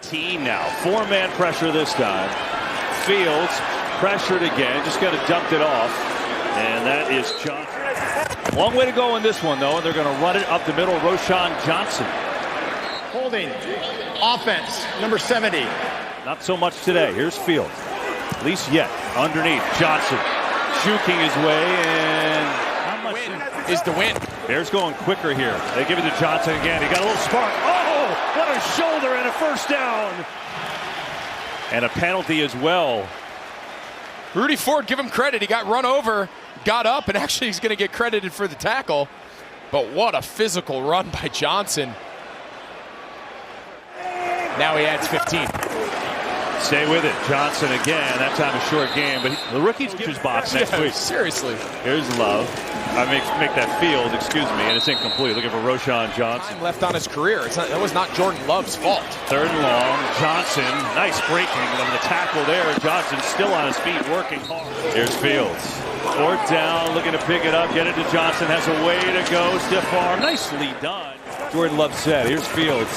17 now. 4-man pressure this time. Fields pressured again. Just got to dump it off. And that is Johnson. Long way to go in this one, though. And they're going to run it up the middle. Roschon Johnson. Holding. Offense. Number 70. Not so much today. Here's Fields. At least yet. Underneath. Johnson. Juking his way. And how much is the win? Bears going quicker here. They give it to Johnson again. He got a little spark. Oh, what a shoulder and a first down. And a penalty as well. Rudy Ford, give him credit. He got run over, got up, and actually he's going to get credited for the tackle. But what a physical run by Johnson. Now he adds 15. Stay with it. Johnson again. That time a short game, but the rookie's his box next week. Seriously. Here's Love. I make that Field, excuse me, and it's incomplete. Looking for Roschon Johnson. Time left on his career. That was not Jordan Love's fault. 3rd and long. Johnson, nice breaking, and the tackle there. Johnson still on his feet, working hard. Here's Fields. 4th down, looking to pick it up, get it to Johnson. Has a way to go. Stiff arm, nicely done. Jordan Love said. Here's Fields.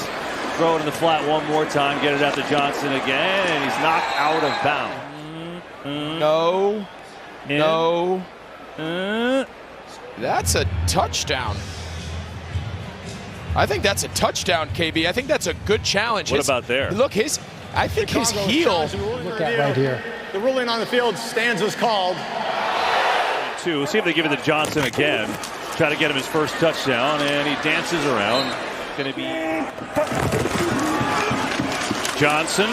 Throw it in the flat one more time, get it out to Johnson again, and he's knocked out of bounds. No. That's a touchdown. I think that's a touchdown, KB. I think that's a good challenge. What about there? Look, I think his heel. Look at right here. The ruling on the field stands as called. We'll see if they give it to Johnson again. Try to get him his first touchdown, and he dances around. Going to be Johnson,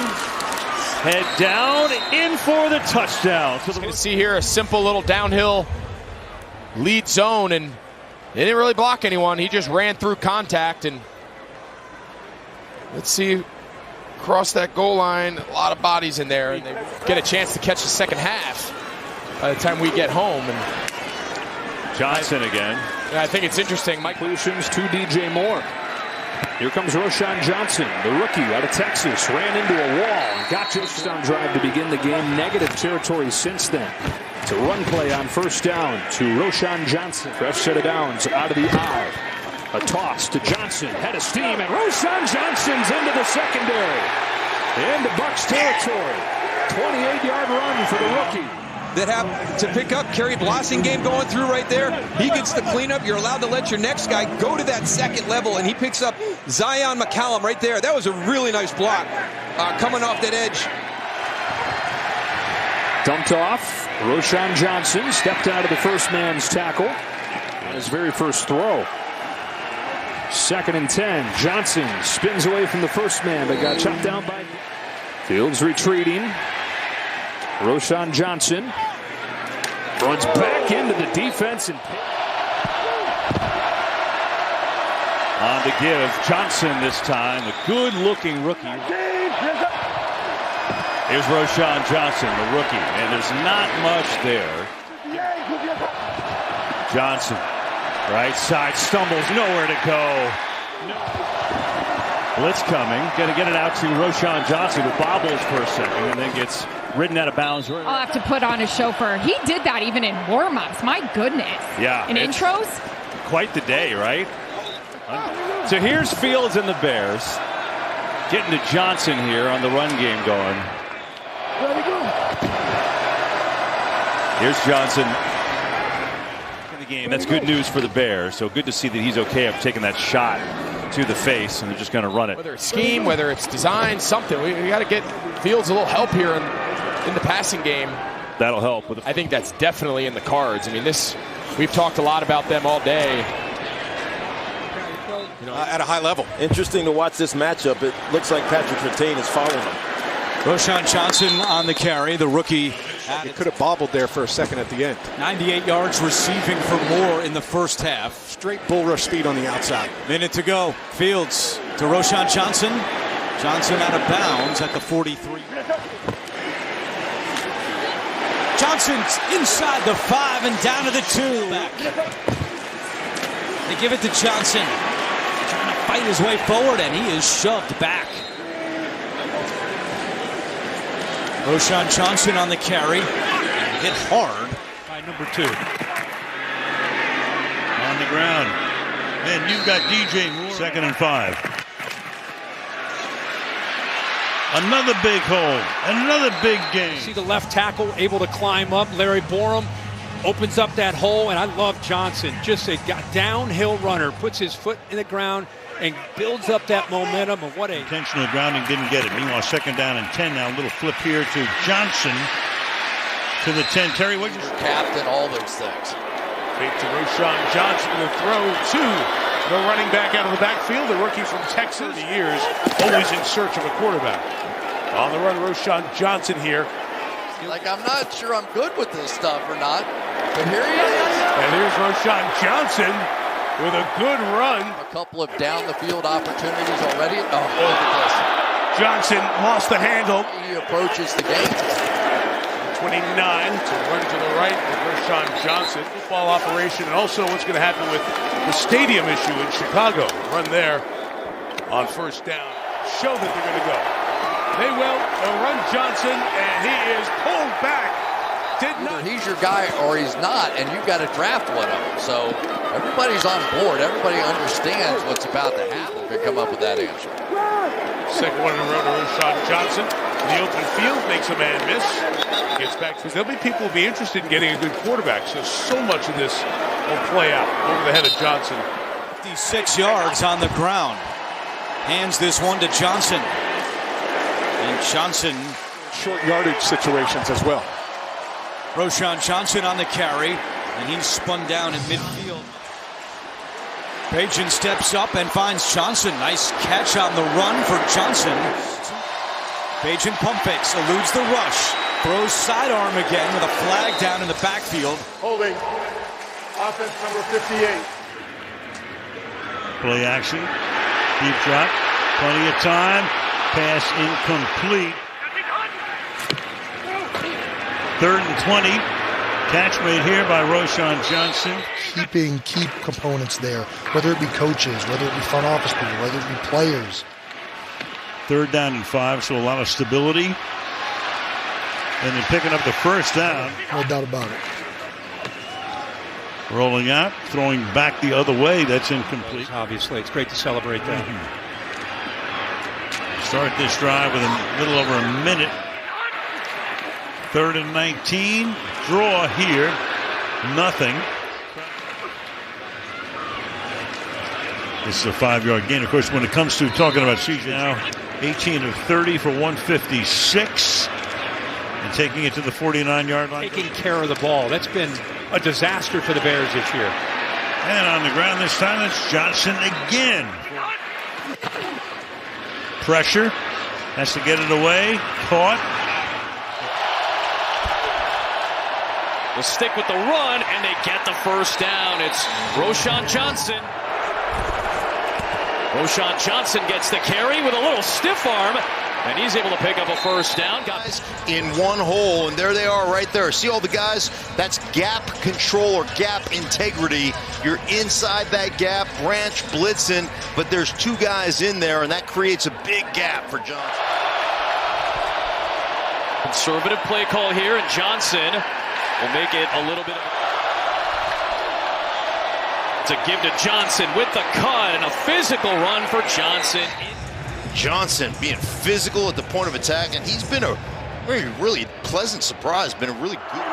head down, in for the touchdown. So going to see here a simple little downhill lead zone, and they didn't really block anyone. He just ran through contact, and let's see, across that goal line, a lot of bodies in there, and they get a chance to catch the second half by the time we get home. And Johnson again. I think it's interesting. Mike Completions to DJ Moore. Here comes Roschon Johnson, the rookie out of Texas. Ran into a wall and got just on drive to begin the game. Negative territory since then. It's a run play on 1st down to Roschon Johnson. Fresh set of downs out of the eye. A toss to Johnson. Head of steam, and Roschon Johnson's into the secondary. Into Bucs territory. 28-yard run for the rookie. That have to pick up. Kerry Blassingame going through right there. He gets the cleanup. You're allowed to let your next guy go to that second level, and he picks up Zion McCallum right there. That was a really nice block coming off that edge. Dumped off. Roschon Johnson stepped out of the first man's tackle on his very first throw. 2nd and 10. Johnson spins away from the first man, but got chopped down by Fields. Retreating. Roschon Johnson runs back into the defense and on to give Johnson this time, a good-looking rookie. Here's Roschon Johnson, the rookie, and there's not much there. Johnson, right side, stumbles, nowhere to go. Blitz coming, gonna get it out to Roschon Johnson, who bobbles for a second and then gets ridden out of bounds. I'll have to put on a chauffeur. He did that even in warm-ups. My goodness. Yeah. In intros? Quite the day, right? So here's Fields and the Bears. Getting to Johnson here on the run game going. Here's Johnson in the game. That's good news for the Bears. So good to see that he's okay after taking that shot to the face, and they're just going to run it. Whether it's scheme, whether it's design, something. We got to get Fields a little help here in the passing game. That'll help. I think that's definitely in the cards. I mean, we've talked a lot about them all day. At a high level. Interesting to watch this matchup. It looks like Patrick Surtain is following him. Roschon Johnson on the carry, the rookie. He could have bobbled there for a second at the end. 98 yards receiving for Moore in the first half. Straight bull rush speed on the outside. Minute to go. Fields to Roschon Johnson. Johnson out of bounds at the 43. Johnson's inside the 5 and down to the 2. Back. They give it to Johnson. Trying to fight his way forward, and he is shoved back. Roschon Johnson on the carry. Hit hard by number 2. On the ground. And you've got DJ Moore. 2nd and 5. Another big hole. Another big game. See the left tackle able to climb up. Larry Borum opens up that hole, and I love Johnson. Just a downhill runner. Puts his foot in the ground and builds up that momentum. And what a intentional grounding, didn't get it. Meanwhile, 2nd down and 10 now. A little flip here to Johnson to the 10. Terry, what you captain, all those things. Fake to Roschon Johnson with a throw to the running back out of the backfield, the rookie from Texas. The years always in search of a quarterback. On the run, Roschon Johnson here. Like, I'm not sure I'm good with this stuff or not, but here he is. And here's Roschon Johnson with a good run. A couple of down the field opportunities already. Oh, look at this. Johnson lost the handle. He approaches the game. 29 to run to the right with Roschon Johnson. Football operation, and also what's going to happen with the stadium issue in Chicago. Run there on 1st down. Show that they're going to go. They will. They'll run Johnson, and he is pulled back. Either he's your guy or he's not, and you've got to draft one of them. So everybody's on board. Everybody understands what's about to happen if they come up with that answer. Second one in a row to Roschon Johnson. In the open field, makes a man miss. Gets back to there'll be people who will be interested in getting a good quarterback. So much of this will play out over the head of Johnson. 56 yards on the ground. Hands this one to Johnson. And Johnson, short yardage situations as well. Roschon Johnson on the carry, and he's spun down in midfield. Bajan steps up and finds Johnson. Nice catch on the run for Johnson. Bajan pump fakes, eludes the rush, throws sidearm again with a flag down in the backfield. Holding. Offense number 58. play action? Deep drop. Plenty of time. Pass incomplete. 3rd and 20. Catch made here by Roschon Johnson. Keeping key components there, whether it be coaches, whether it be front office people, whether it be players. 3rd down and 5, so a lot of stability. And then picking up the 1st down. No doubt about it. Rolling out, throwing back the other way. That's incomplete. Obviously, it's great to celebrate that. Start this drive with a little over a minute. 3rd and 19. Draw here. Nothing. This is a 5-yard gain. Of course, when it comes to talking about CJ now, 18 of 30 for 156. And taking it to the 49-yard line. Taking care of the ball. That's been a disaster for the Bears this year. And on the ground this time, it's Johnson again. Pressure. Has to get it away. Caught. Will stick with the run, and they get the 1st down. It's Roschon Johnson. Roschon Johnson gets the carry with a little stiff arm, and he's able to pick up a 1st down. Guys in one hole, and there they are right there. See all the guys? That's gap control or gap integrity. You're inside that gap, branch blitzing, but there's 2 guys in there, and that creates a big gap for Johnson. Conservative play call here, and Johnson will make it a little bit of to give to Johnson with the cut, and a physical run for Johnson. Johnson being physical at the point of attack, and he's been a really pleasant surprise, been a really good.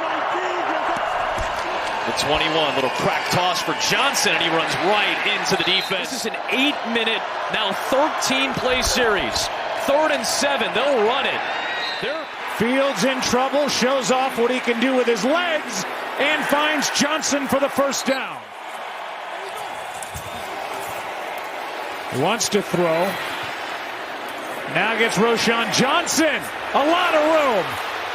The 21, little crack toss for Johnson, and he runs right into the defense. This is an 8-minute, now 13-play series. 3rd and 7, they'll run it. Fields in trouble, shows off what he can do with his legs, and finds Johnson for the 1st down. He wants to throw. Now gets Roschon Johnson. A lot of room.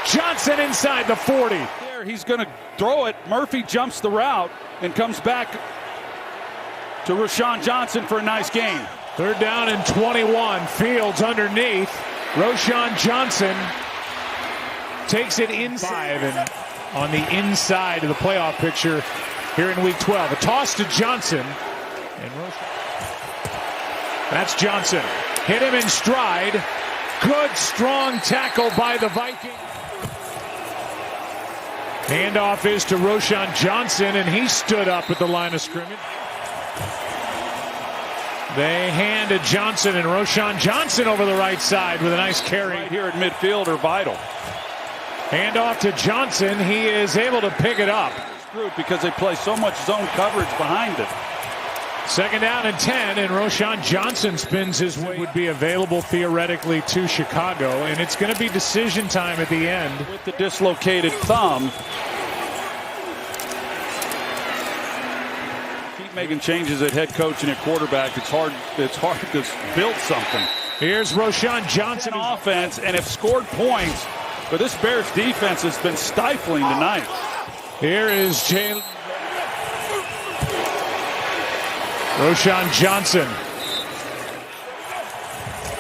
Johnson inside the 40. There, he's going to throw it. Murphy jumps the route and comes back to Roschon Johnson for a nice gain. 3rd down and 21. Fields underneath. Roschon Johnson takes it inside and on the inside of the playoff picture here in week 12. A toss to Johnson. And that's Johnson. Hit him in stride. Good strong tackle by the Vikings. Handoff is to Roschon Johnson, and he stood up at the line of scrimmage. They hand to Johnson, and Roschon Johnson over the right side with a nice carry. Right here at midfield are vital. Hand off to Johnson. He is able to pick it up. Screwed because they play so much zone coverage behind it. 2nd down and 10, and Roschon Johnson spins his way. Would be available theoretically to Chicago, and it's going to be decision time at the end. With the dislocated thumb. Keep making changes at head coach and at quarterback. It's hard to build something. Here's Roschon Johnson. Offense, and have scored points, but this Bears defense has been stifling tonight. Here is Roschon Johnson.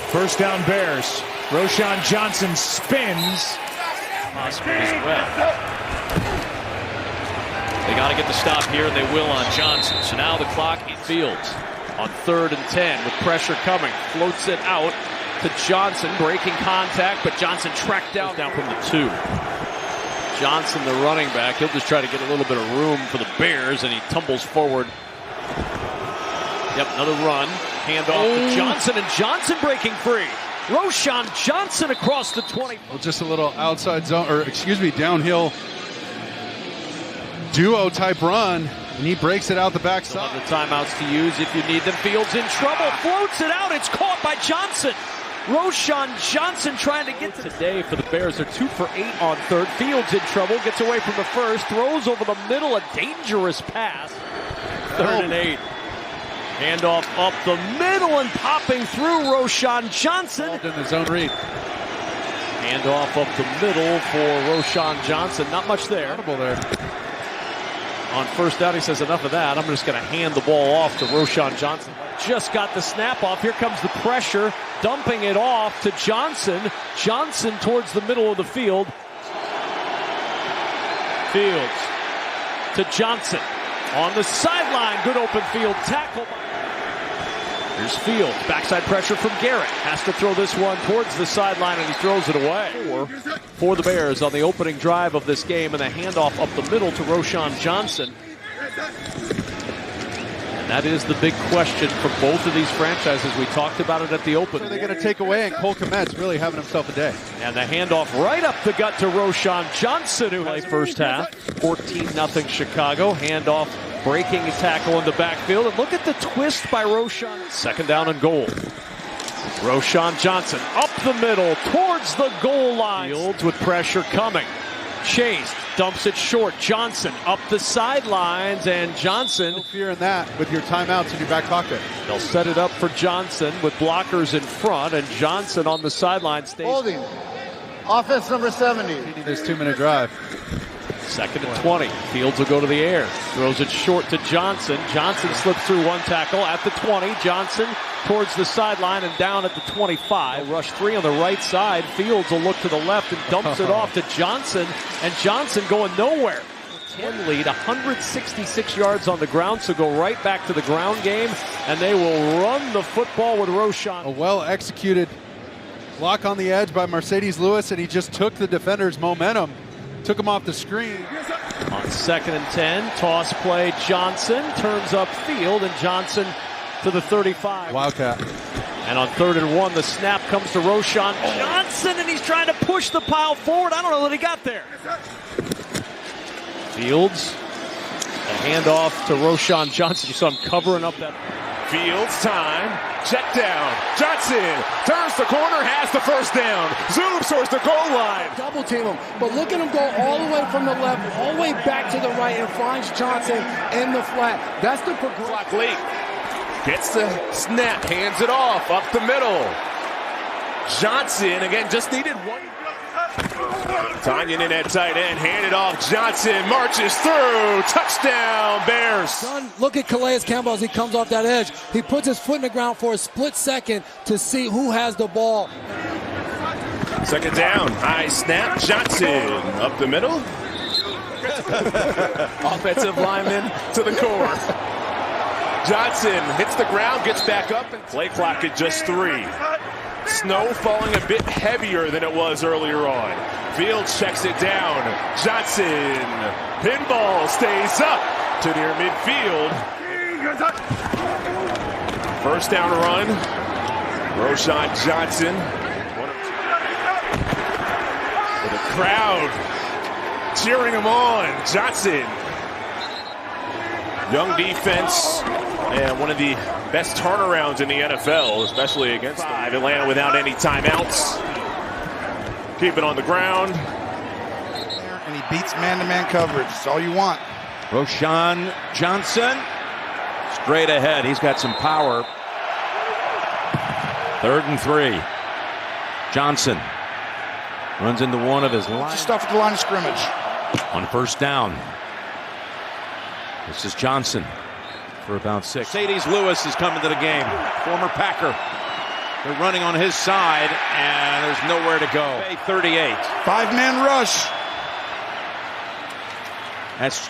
1st down Bears. Roschon Johnson spins. They got to get the stop here, and they will on Johnson. So now the clock in Fields on 3rd and 10 with pressure coming. Floats it out to Johnson, breaking contact, but Johnson tracked down from the 2. Johnson, the running back, he'll just try to get a little bit of room for the Bears, and he tumbles forward. Yep, another run. Hand off to Johnson, and Johnson breaking free. Roschon Johnson across the 20. Well, just a little outside zone, or excuse me, downhill duo type run, and he breaks it out the backside. The timeouts to use if you need them. Fields in trouble, floats it out. It's caught by Johnson. Roschon Johnson trying to get today for the Bears. They're 2 for 8 on 3rd. Fields in trouble, gets away from the 1st, throws over the middle, a dangerous pass. 3rd and 8. Handoff up the middle and popping through Roschon Johnson. In the zone read. Handoff up the middle for Roschon Johnson. Not much there. On 1st down, he says, enough of that. I'm just going to hand the ball off to Roschon Johnson. Just got the snap off. Here comes the pressure. Dumping it off to Johnson. Johnson towards the middle of the field. Fields to Johnson. On the sideline. Good open field tackle. Here's Fields. Backside pressure from Garrett. Has to throw this one towards the sideline, and he throws it away. For the Bears on the opening drive of this game, and the handoff up the middle to Roschon Johnson. And that is the big question for both of these franchises. We talked about it at the open. What are they going to take away? And Cole Kmet's really having himself a day. And the handoff right up the gut to Roschon Johnson, who has first half. 14-0 Chicago. Handoff, breaking a tackle in the backfield. And look at the twist by Roschon. 2nd down and goal. Roschon Johnson up the middle towards the goal line. Fields with pressure coming. Chase dumps it short. Johnson up the sidelines, and Johnson. No fear in that with your timeouts in your back pocket. They'll set it up for Johnson with blockers in front, and Johnson on the sideline stays. Holding. Offense number 70. This 2-minute drive. 2nd and 20. Fields will go to the air. Throws it short to Johnson. Johnson slips through one tackle at the 20. Johnson towards the sideline and down at the 25. Rush 3 on the right side. Fields will look to the left and dumps it off to Johnson. And Johnson going nowhere. 10 lead, 166 yards on the ground, so go right back to the ground game. And they will run the football with Roschon. A well-executed block on the edge by Mercedes Lewis, and he just took the defender's momentum. Took him off the screen. On 2nd and 10, toss play, Johnson turns up field, and Johnson to the 35. Wildcat. And on 3rd and 1, the snap comes to Roschon Johnson, and he's trying to push the pile forward. I don't know that he got there. Fields, a handoff to Roschon Johnson. You saw him covering up that. Fields time, check down, Johnson turns the corner, has the 1st down, zooms towards the goal line. Double team him, but look at him go all the way from the left, all the way back to the right, and finds Johnson in the flat. That's the progression. Gets the snap, hands it off, up the middle. Johnson, again, just needed one. Tanyan in at tight end, handed off. Johnson marches through. Touchdown, Bears. Son, look at Calais Campbell as he comes off that edge. He puts his foot in the ground for a split second to see who has the ball. 2nd down, high snap. Johnson up the middle. Offensive lineman to the core. Johnson hits the ground, gets back up, and play clock at just 3. Snow falling a bit heavier than it was earlier on. Fields checks it down. Johnson, pinball, stays up to near midfield. First down run. Roschon Johnson. With a crowd cheering him on. Johnson. Young defense and one of the best turnarounds in the NFL, especially against five. Atlanta without any timeouts. Keep it on the ground. And he beats man-to-man coverage. That's all you want. Roschon Johnson. Straight ahead. He's got some power. 3rd and 3. Johnson runs into one of his lines. Stuff at the line of scrimmage. On 1st down. This is Johnson for about 6. Mercedes Lewis is coming to the game. Former Packer. They're running on his side, and there's nowhere to go. 38. 5-man rush. That's